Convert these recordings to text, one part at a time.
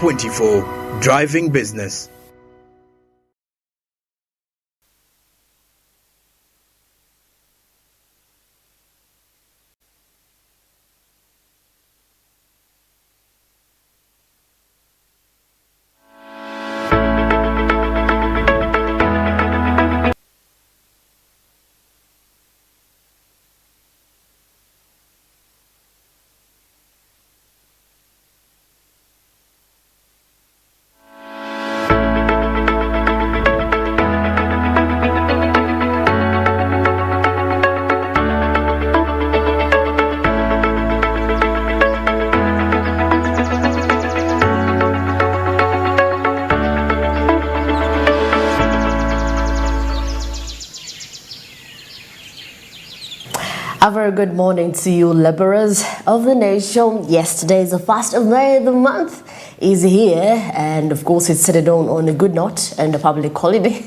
24, Driving Business. A very good morning to you, laborers of the nation. Yesterday is the 1st of May. The month is here, and of course it's set on a good note and a public holiday.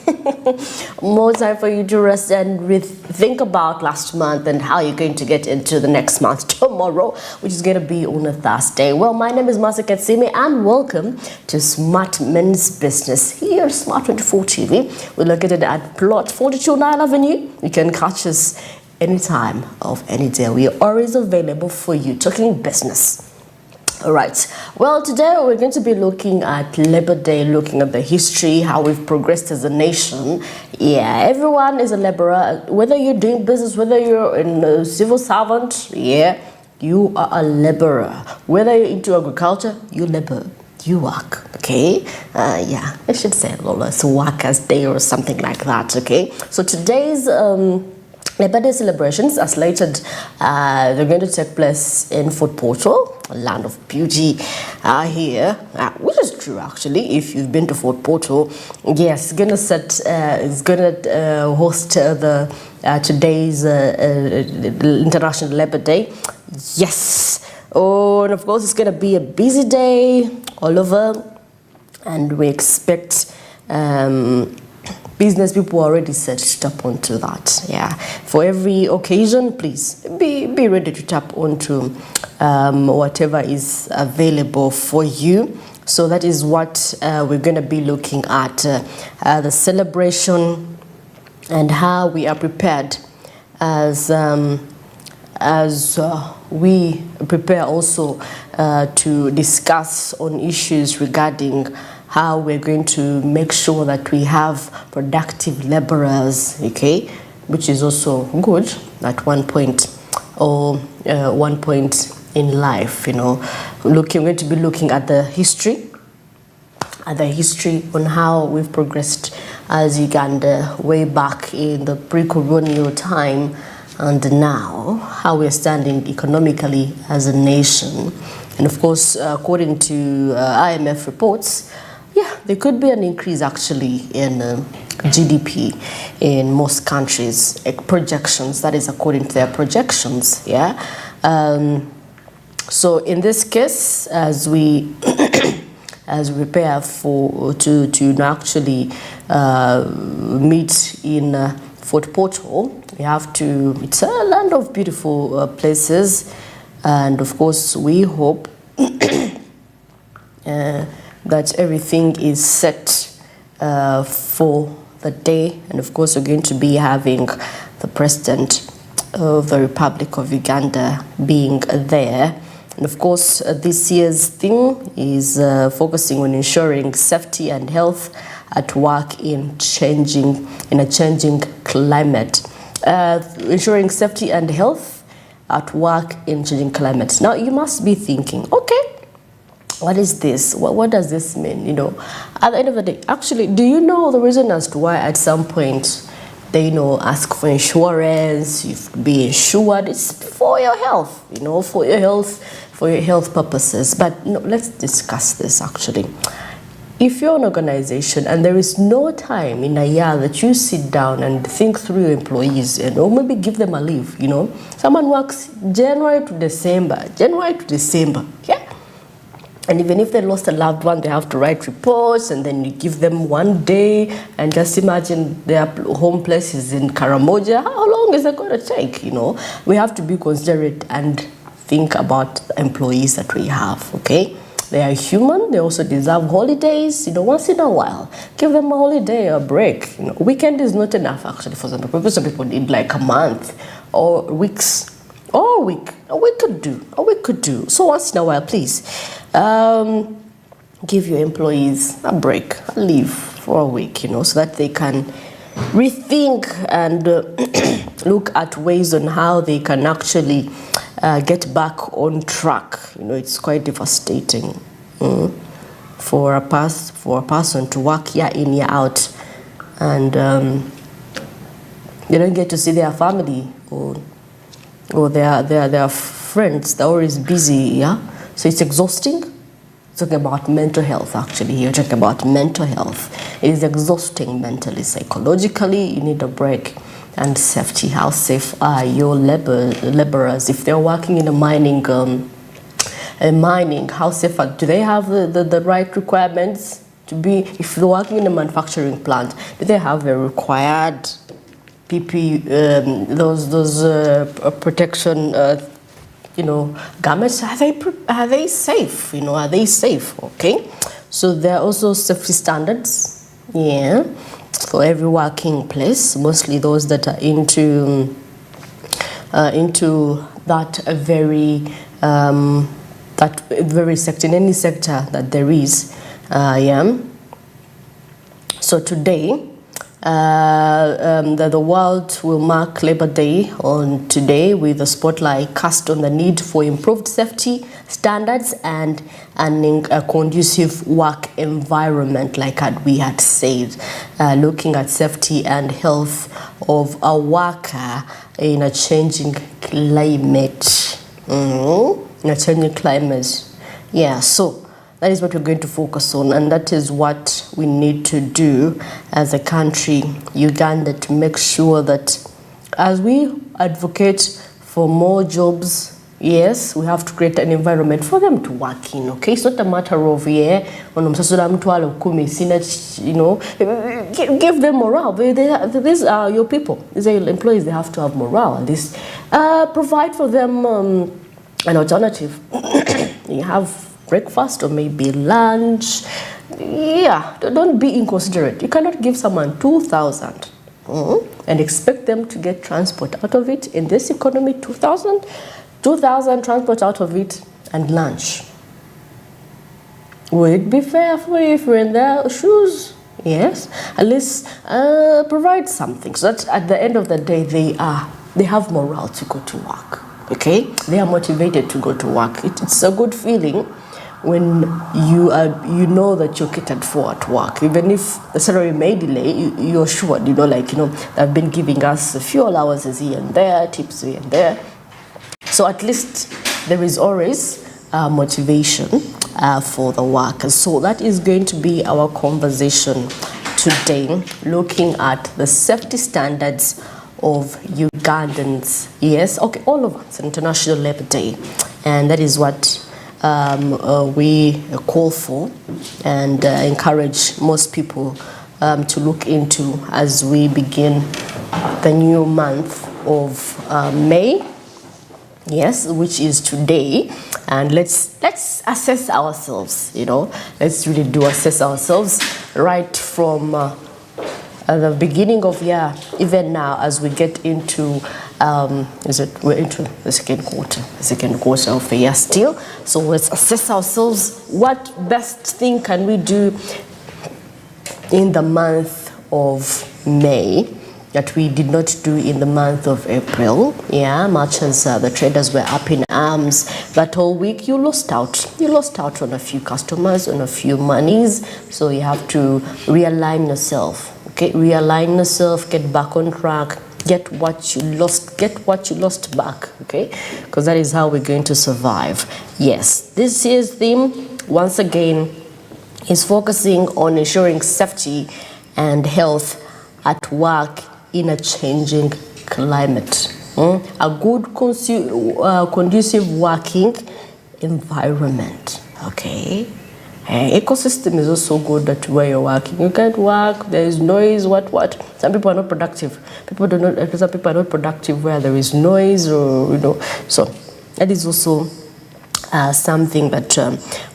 More time for you to rest and think about last month and how you're going to get into the next month tomorrow, which is going to be on a Thursday. Well, my name is Masa Katsimi, and welcome to Smart Men's Business here, Smart 24 TV. We're located at plot 42 Nile Avenue. You can catch us anytime of any day. We are always available for you, talking business. All right. Well, today we're going to be looking at Labor Day, looking at the history, how we've progressed as a nation. Yeah, everyone is a laborer, whether you're doing business, whether you're a civil servant, yeah, you are a laborer. Whether you're into agriculture, you labor. You work, okay? Yeah, I should say it's Workers' Day or something like that, okay? So today's Labor Day celebrations are slated. They're going to take place in Fort Portal, a land of beauty here, which is true actually. If you've been to Fort Portal, yes, it's gonna host the today's International Labor Day. Yes. Oh, and of course it's gonna be a busy day all over, and we expect business people are already set up onto that. Yeah, for every occasion, please be ready to tap onto whatever is available for you. So that is what we're going to be looking at, the celebration and how we are prepared as we prepare also to discuss on issues regarding how we're going to make sure that we have productive laborers, okay, which is also good at one point or one point in life, you know. We're going to be looking at the history on how we've progressed as Uganda way back in the pre-colonial time, and now how we're standing economically as a nation. And of course, according to IMF reports, yeah, there could be an increase actually in GDP in most countries. Projections, that is according to their projections. Yeah. So in this case, as we prepare to actually meet in Fort Portal, we have to. It's a land of beautiful places, and of course we hope that everything is set for the day. And of course, we're going to be having the President of the Republic of Uganda being there. And of course, this year's theme is focusing on ensuring safety and health at work in a changing climate. Ensuring safety and health at work in changing climate. Now, you must be thinking, okay, what is this? What does this mean? You know, at the end of the day, actually, do you know the reason as to why at some point they, ask for insurance, you have to be insured? It's for your health, for your health purposes. But no, let's discuss this actually. If you're an organization and there is no time in a year that you sit down and think through your employees and or maybe give them a leave, someone works January to December, yeah. And even if they lost a loved one, they have to write reports, and then you give them one day, and just imagine their home place is in Karamoja. How long is it going to take? We have to be considerate and think about the employees that we have, okay? They are human. They also deserve holidays, once in a while. Give them a holiday, a break. Weekend is not enough, actually, for some people. Some people need like a month or weeks or a week. A week could do. So once in a while, please, give your employees a break, a leave for a week, so that they can rethink and look at ways on how they can actually get back on track. It's quite devastating for a person to work year in, year out, and they don't get to see their family or their friends. They're always busy, so it's exhausting. Talking about mental health, actually. You're talking about mental health. It is exhausting mentally, psychologically. You need a break. And safety. How safe are your laborers if they're working in a mining? How safe are? Do they have the right requirements to be? If they're working in a manufacturing plant, do they have the required PPE? Those protection. Garments, are they safe? Are they safe? Okay. So there are also safety standards, for every working place, mostly those that are into that very sector, in any sector that there is, So today, the world will mark Labor Day on today with a spotlight cast on the need for improved safety standards and a conducive work environment, like we had said, looking at safety and health of a worker in a changing climate. So that is what we're going to focus on, and that is what we need to do as a country, Uganda, to make sure that as we advocate for more jobs, yes, we have to create an environment for them to work in, okay? It's not a matter of, give them morale. These are your people. These are your employees. They have to have morale. Provide for them an alternative. You have breakfast or maybe lunch. Don't be inconsiderate. You cannot give someone 2,000 and expect them to get transport out of it in this economy. 2,000 transport out of it and lunch. Would it be fair for you if we're in their shoes? Yes. At least provide something so that at the end of the day they have morale to go to work. Okay, they are motivated to go to work. It's a good feeling when you know that you're catered for at work. Even if the salary may delay, you're sure, they've been giving us a few allowances here and there, tips here and there. So at least there is always motivation for the workers. So that is going to be our conversation today, looking at the safety standards of Ugandans. Yes, okay, all of us, International Labour Day. And that is what we call for and encourage most people to look into as we begin the new month of May, yes, which is today. And let's assess ourselves, let's really assess ourselves right from at the beginning of year, even now as we get into we're into the second quarter of the year still. So let's assess ourselves. What best thing can we do in the month of May that we did not do in the month of April? Much as the traders were up in arms that whole week, you lost out on a few customers, on a few monies. So you have to realign yourself. Okay, realign yourself, get back on track, get what you lost back, okay? Because that is how we're going to survive. Yes, this year's theme, once again, is focusing on ensuring safety and health at work in a changing climate. A good, conducive working environment, okay? Ecosystem is also good at where you're working. You can't work, there is noise, what. Some people are not productive. Some people are not productive where there is noise or, So that is also something that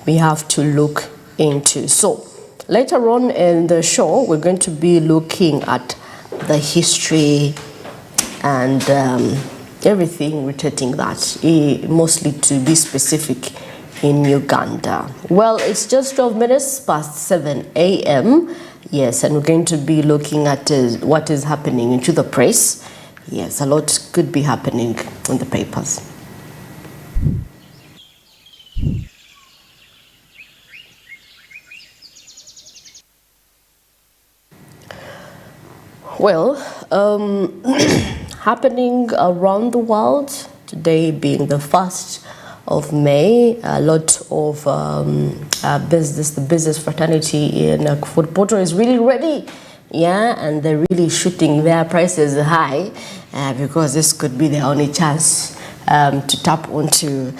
we have to look into. So later on in the show, we're going to be looking at the history and everything relating that, mostly to be specific in Uganda. Well, it's just 12 minutes past 7 a.m. Yes, and we're going to be looking at what is happening into the press. Yes, a lot could be happening in the papers. Well, happening around the world, today being the 1st of May, a lot of the business fraternity in Footportal is really ready. Yeah, and they're really shooting their prices high because this could be their only chance to tap onto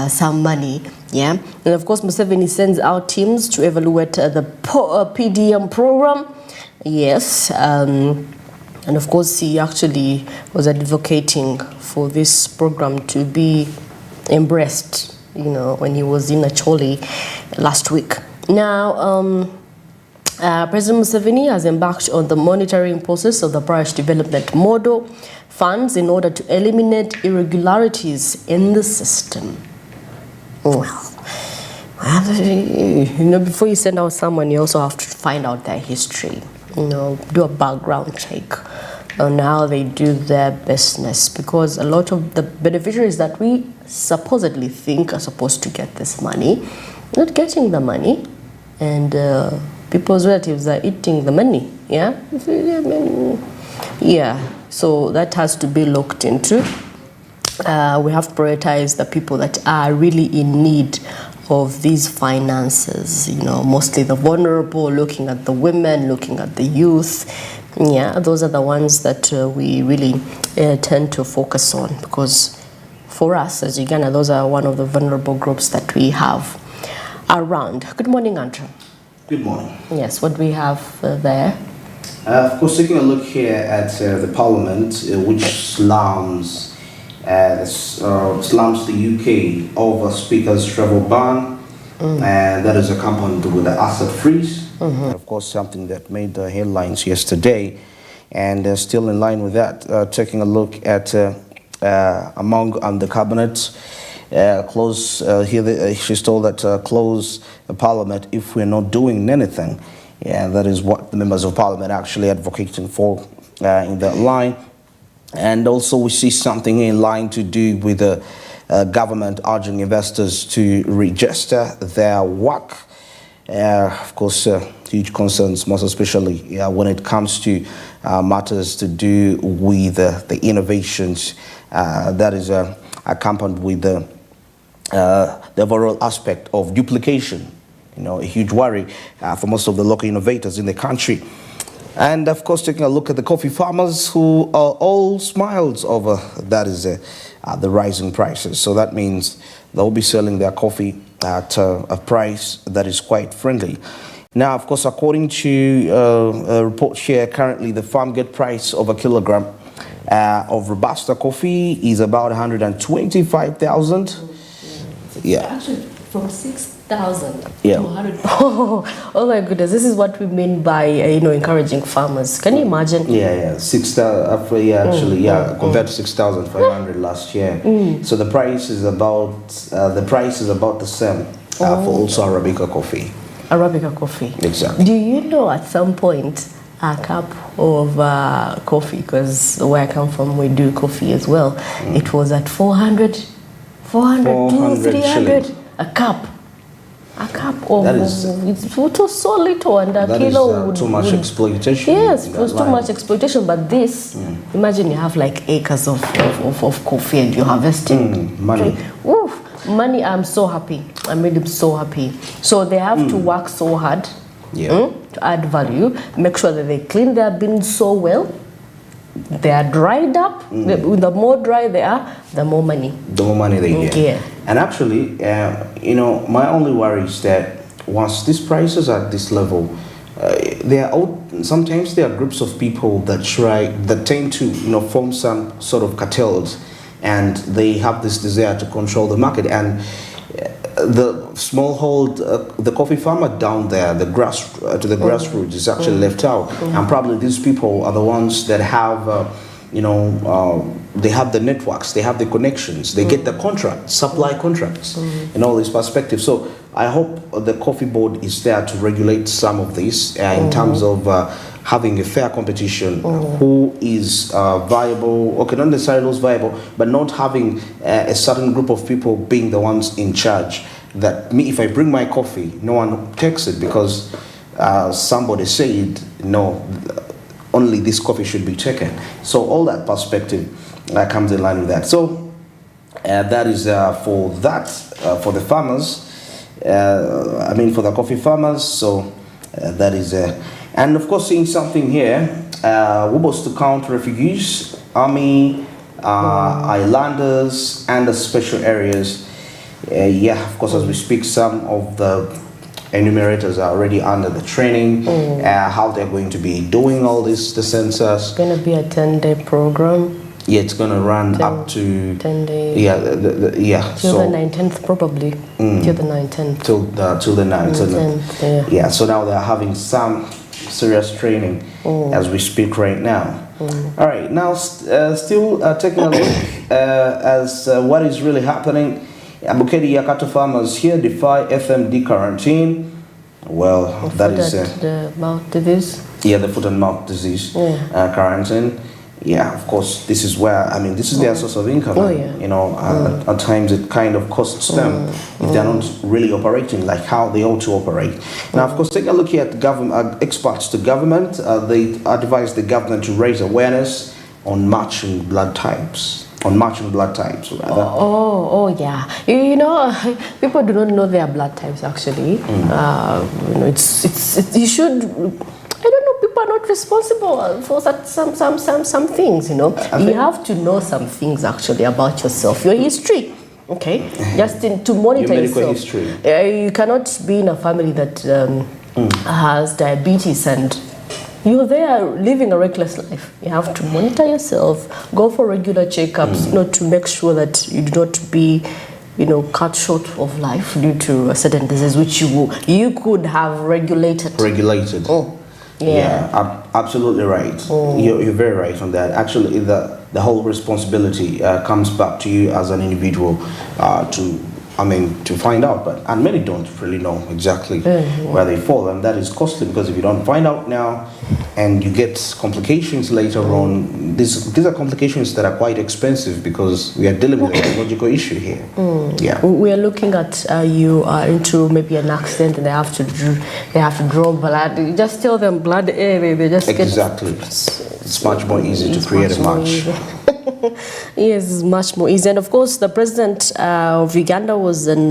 some money. Yeah, and of course, Museveni sends out teams to evaluate the PDM program. Yes, and of course, he actually was advocating for this program to be embraced, when he was in Acholi last week. Now, President Museveni has embarked on the monitoring process of the parish development model funds in order to eliminate irregularities in the system. Well, before you send out someone, you also have to find out their history. Do a background check on how they do their business, because a lot of the beneficiaries that we supposedly think are supposed to get this money, not getting the money, and people's relatives are eating the money. Yeah, so that has to be looked into. We have to prioritize the people that are really in need of these finances, mostly the vulnerable, looking at the women, looking at the youth. Yeah, those are the ones that we really tend to focus on, because for us as Uganda, those are one of the vulnerable groups that we have around. Good morning, Andrew. Good morning. Yes, what do we have there? Of course, taking a look here at the Parliament, which slams the UK over Speaker's travel ban, and that is accompanied with the asset freeze. Of course, something that made the headlines yesterday, and still in line with that, taking a look at among the cabinet, she's told that close the Parliament if we're not doing anything. Yeah, that is what the members of Parliament are actually advocating for in that line. And also we see something in line to do with the government urging investors to register their work. Of course, huge concerns, most especially when it comes to matters to do with the innovations that is accompanied with the overall aspect of duplication. A huge worry for most of the local innovators in the country. And of course, taking a look at the coffee farmers who are all smiles over that is the rising prices. So that means they'll be selling their coffee at a price that is quite friendly. Now, of course, according to a report here, currently the farm gate price of a kilogram of Robusta coffee is about 125,000. Yeah. Actually, from 6,000 Yeah. to 100. Oh my goodness, this is what we mean by encouraging farmers. Can you imagine? Yeah, 6,000. Compared to 6,500 last year. So the price is about the same for also Arabica coffee. Arabica coffee. Exactly. Do you know at some point a cup of coffee, because where I come from we do coffee as well, it was at 400 to 300 shillings. a cup. A cup of That is, it was so little, and a that kilo is too much exploitation. Yes, it was too much exploitation. But this, imagine you have like acres of coffee and you're harvesting money. Oof, money. I'm so happy. I'm really so happy. So they have to work so hard to add value, make sure that they clean their bins so well. They are dried up. The more dry they are, the more money. The more money they get. Yeah. And actually, my only worry is that once these prices are at this level, sometimes there are groups of people that tend to form some sort of cartels, and they have this desire to control the market. And the smallhold, the coffee farmer down there, the grassroots is actually left out, and probably these people are the ones that have, they have the networks, they have the connections, they get the contracts, supply contracts, in all these perspectives. So I hope the coffee board is there to regulate some of this in terms of having a fair competition, who is viable, okay, not necessarily who's viable, but not having a certain group of people being the ones in charge. That me, if I bring my coffee, no one takes it because somebody said, no, only this coffee should be taken. So all that perspective comes in line with that. So that is for that, for the farmers, for the coffee farmers. So that is, and of course seeing something here, Wubos to count refugees, army, islanders, and the special areas. Of course, as we speak, some of the enumerators are already under the training, how they're going to be doing all this, the census. It's going to be a 10-day program. Yeah, it's going to run up to 10 days. Till the 19th probably. Till the 19th. Till the 19th. Yeah. So now they're having some serious training as we speak right now. All right. Now, still taking a look as what is really happening. Abukedi Yakato farmers here defy FMD quarantine. Well, that is the mouth disease. Yeah, the foot and mouth disease quarantine. Yeah, of course, this is where, this is their source of income. At times it kind of costs them if they're not really operating like how they ought to operate. Now, of course, take a look at experts to government. They advise the government to raise awareness on matching blood types. Yeah. People do not know their blood types actually. You should. I don't know. People are not responsible for some things. You have to know some things actually about yourself, your history. Okay, just to monitor your medical yourself. History. You cannot be in a family that has diabetes and you're there living a reckless life. You have to monitor yourself, go for regular checkups, to make sure that you do not be, cut short of life due to a certain disease which you could have regulated. Yeah, absolutely right. You're very right on that. Actually, the whole responsibility comes back to you as an individual to find out, and many don't really know exactly where they fall, and that is costly because if you don't find out now and you get complications later on, these are complications that are quite expensive because we are dealing with a biological issue here. We are looking at you are into maybe an accident and they have to draw blood. You just tell them blood they just exactly. It's much more easy to create a match. Yes, it's much more easy. And of course, the president of Uganda was in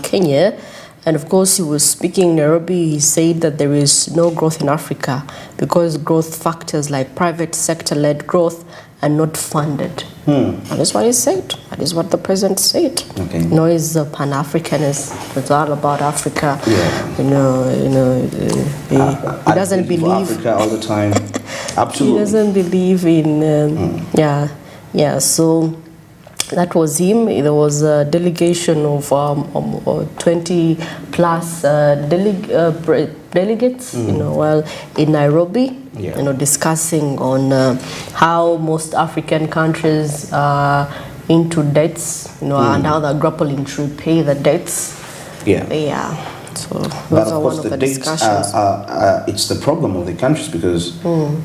Kenya, and of course, he was speaking in Nairobi. He said that there is no growth in Africa because growth factors like private sector-led growth are not funded. That is what he said. That is what the president said. Okay. He's a Pan-Africanist. It's all about Africa. He doesn't believe Africa all the time. Absolutely. He doesn't believe in so that was him. There was a delegation of 20 plus delegates in Nairobi, discussing on how most African countries are into debts, and how they're grappling to repay the debts. So but of course, the dates it's the problem of the countries because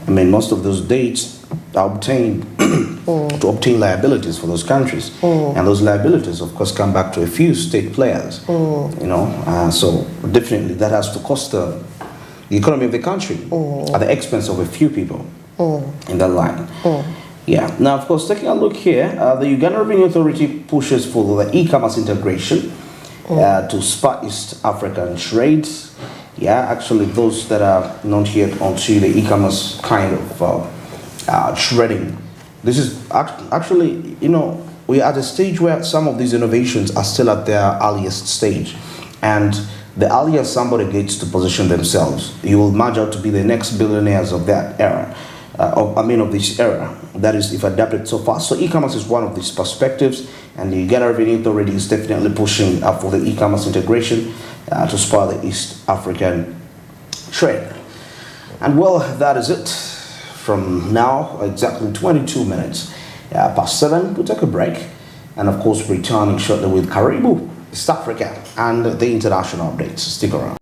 most of those dates are obtained to obtain liabilities for those countries, and those liabilities, of course, come back to a few state players. So definitely that has to cost the economy of the country at the expense of a few people in that line. Now, of course, taking a look here, the Uganda Revenue Authority pushes for the e-commerce integration to spur East African trade. Actually, those that are not yet onto the e-commerce kind of trading. This is actually, we're at a stage where some of these innovations are still at their earliest stage. And the earlier somebody gets to position themselves, you will merge out to be the next billionaires of that era. of this era. That is, if adapted so far. So e-commerce is one of these perspectives, and the Ghana Revenue Authority is definitely pushing for the e-commerce integration to spur the East African trade. And well, that is it from now, exactly 22 minutes past 7. We'll take a break, and of course, returning shortly with Caribou, East Africa, and the international updates. Stick around.